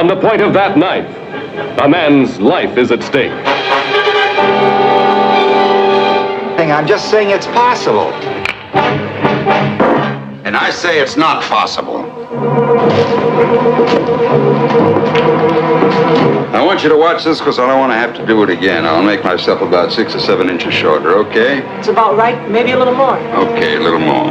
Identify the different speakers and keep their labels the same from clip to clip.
Speaker 1: On the point of that knife, a man's life is at stake.
Speaker 2: I'm just saying it's possible.
Speaker 3: And I say it's not possible. I want you to watch this because I don't want to have to do it again. I'll make myself about 6 or 7 inches shorter, okay?
Speaker 4: It's about right, maybe a little more.
Speaker 3: Okay, a little more.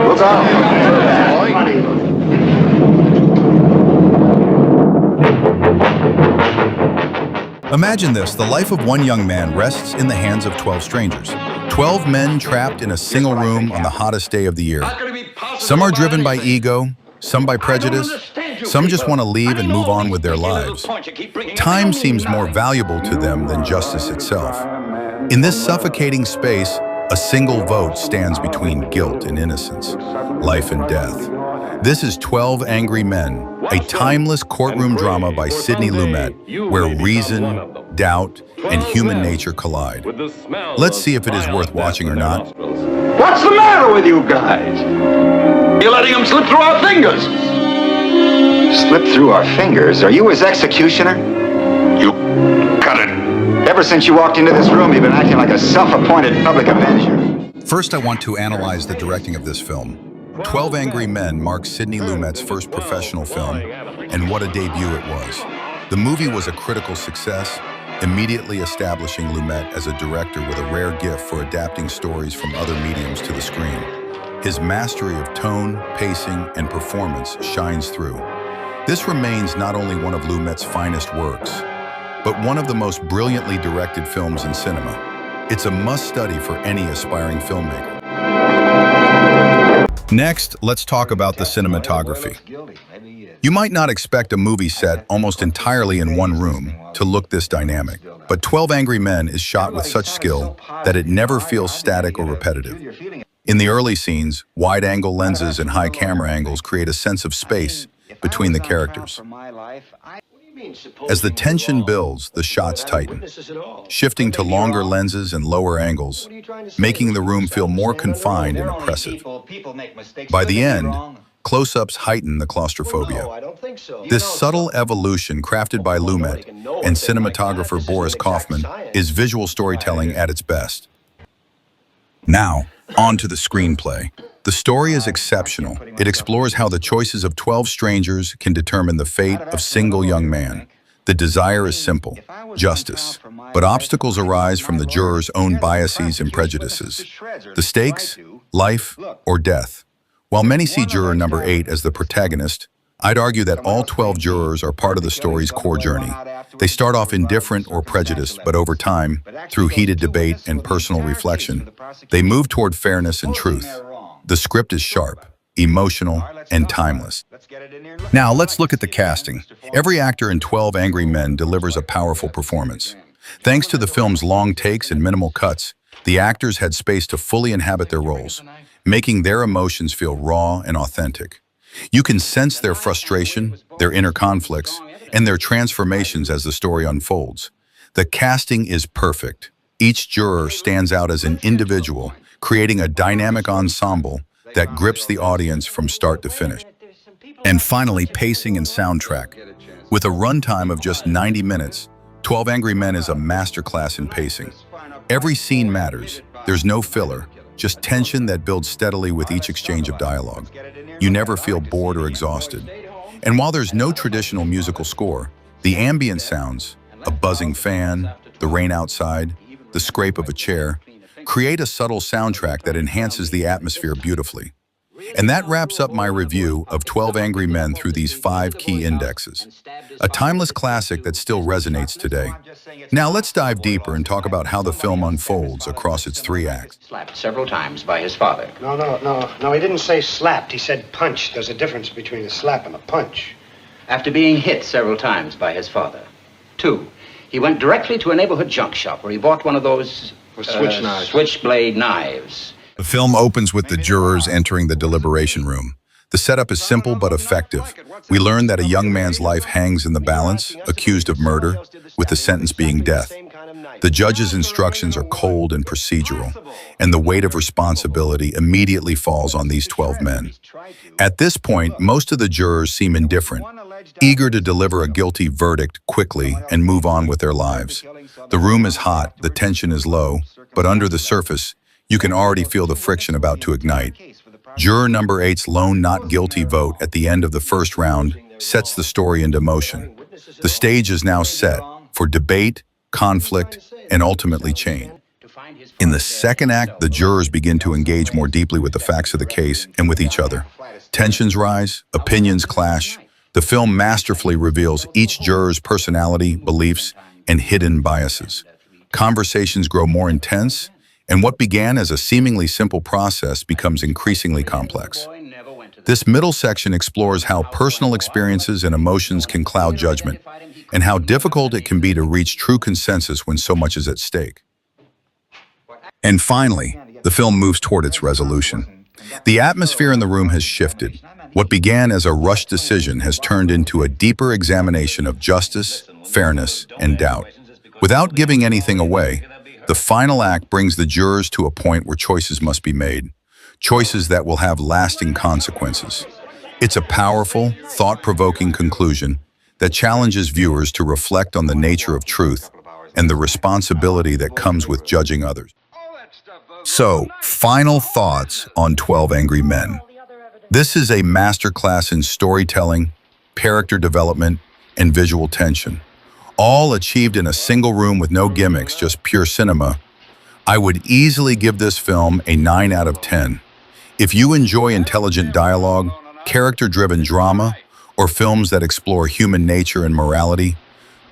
Speaker 3: Look out.
Speaker 5: Imagine this, the life of one young man rests in the hands of 12 strangers. 12 men trapped in a single room on the hottest day of the year. Some are driven by ego, some by prejudice, some just want to leave and move on with their lives. Time seems more valuable to them than justice itself. In this suffocating space, a single vote stands between guilt and innocence, life and death. This is 12 Angry Men, a timeless courtroom drama by Sidney Lumet, where reason, doubt, and human nature collide. Let's see if it is worth watching or not.
Speaker 3: What's the matter with you guys? You're letting them slip through our fingers.
Speaker 2: Slip through our fingers? Are you his executioner?
Speaker 3: You cut it.
Speaker 2: Ever since you walked into this room, you've been acting like a self-appointed public avenger.
Speaker 5: First, I want to analyze the directing of this film. 12 Angry Men marks Sidney Lumet's first professional film, and what a debut it was. The movie was a critical success, immediately establishing Lumet as a director with a rare gift for adapting stories from other mediums to the screen. His mastery of tone, pacing, and performance shines through. This remains not only one of Lumet's finest works, but one of the most brilliantly directed films in cinema. It's a must-study for any aspiring filmmaker. Next, let's talk about the cinematography. You might not expect a movie set almost entirely in one room to look this dynamic, but 12 Angry Men is shot with such skill that it never feels static or repetitive. In the early scenes, wide-angle lenses and high camera angles create a sense of space between the characters. As the tension builds, the shots tighten, shifting to longer lenses and lower angles, making the room feel more confined and oppressive. By the end, close-ups heighten the claustrophobia. This subtle evolution crafted by Lumet and cinematographer Boris Kaufman is visual storytelling at its best. Now, on to the screenplay. The story is exceptional. It explores how the choices of 12 strangers can determine the fate of a single young man. The desire is simple, justice. But obstacles arise from the jurors' own biases and prejudices. The stakes, life or death. While many see juror number 8 as the protagonist, I'd argue that all 12 jurors are part of the story's core journey. They start off indifferent or prejudiced, but over time, through heated debate and personal reflection, they move toward fairness and truth. The script is sharp, emotional, and timeless. Now, let's look at the casting. Every actor in 12 Angry Men delivers a powerful performance. Thanks to the film's long takes and minimal cuts, the actors had space to fully inhabit their roles, making their emotions feel raw and authentic. You can sense their frustration, their inner conflicts, and their transformations as the story unfolds. The casting is perfect. Each juror stands out as an individual, creating a dynamic ensemble that grips the audience from start to finish. And finally, pacing and soundtrack. With a runtime of just 90 minutes, 12 Angry Men is a masterclass in pacing. Every scene matters. There's no filler, just tension that builds steadily with each exchange of dialogue. You never feel bored or exhausted. And while there's no traditional musical score, the ambient sounds, a buzzing fan, the rain outside, the scrape of a chair, create a subtle soundtrack that enhances the atmosphere beautifully. And that wraps up my review of 12 Angry Men through these 5 key indexes. A timeless classic that still resonates today. Now let's dive deeper and talk about how the film unfolds across its 3 acts.
Speaker 6: Slapped several times by his father.
Speaker 7: No, he didn't say slapped, he said punched. There's a difference between a slap and a punch.
Speaker 6: After being hit several times by his father. 2, he went directly to a neighborhood junk shop where he bought one of those switchblade knives.
Speaker 5: The film opens with the jurors entering the deliberation room. The setup is simple but effective. We learn that a young man's life hangs in the balance, accused of murder, with the sentence being death. The judge's instructions are cold and procedural, and the weight of responsibility immediately falls on these 12 men. At this point, most of the jurors seem indifferent, eager to deliver a guilty verdict quickly and move on with their lives. The room is hot, the tension is low, but under the surface, you can already feel the friction about to ignite. Juror number 8's lone not guilty vote at the end of the first round sets the story into motion. The stage is now set for debate, conflict, and ultimately change. In the second act, the jurors begin to engage more deeply with the facts of the case and with each other. Tensions rise, opinions clash. The film masterfully reveals each juror's personality, beliefs, and hidden biases. Conversations grow more intense, and what began as a seemingly simple process becomes increasingly complex. This middle section explores how personal experiences and emotions can cloud judgment, and how difficult it can be to reach true consensus when so much is at stake. And finally, the film moves toward its resolution. The atmosphere in the room has shifted. What began as a rushed decision has turned into a deeper examination of justice, fairness, and doubt. Without giving anything away, the final act brings the jurors to a point where choices must be made, choices that will have lasting consequences. It's a powerful, thought-provoking conclusion that challenges viewers to reflect on the nature of truth and the responsibility that comes with judging others. So, final thoughts on 12 Angry Men. This is a masterclass in storytelling, character development, and visual tension, all achieved in a single room with no gimmicks, just pure cinema. I would easily give this film a 9 out of 10. If you enjoy intelligent dialogue, character-driven drama, or films that explore human nature and morality,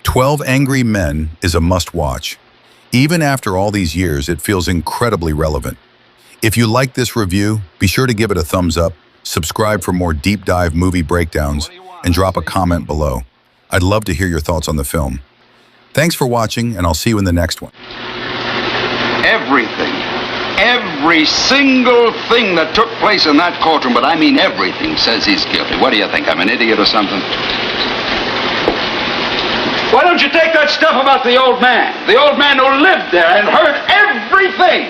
Speaker 5: 12 Angry Men is a must-watch. Even after all these years, it feels incredibly relevant. If you like this review, be sure to give it a thumbs up, subscribe for more deep dive movie breakdowns, and drop a comment below. I'd love to hear your thoughts on the film. Thanks for watching, and I'll see you in the next one.
Speaker 3: Everything, every single thing that took place in that courtroom, but I mean everything, says he's guilty. What do you think, I'm an idiot or something? Why don't you take that stuff about the old man who lived there and heard everything?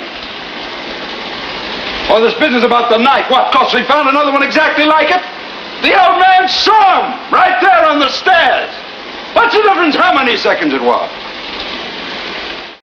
Speaker 3: Or this business about the knife, what, 'cause we found another one exactly like it? The old man saw him right there on the stairs. What's the difference how many seconds it was?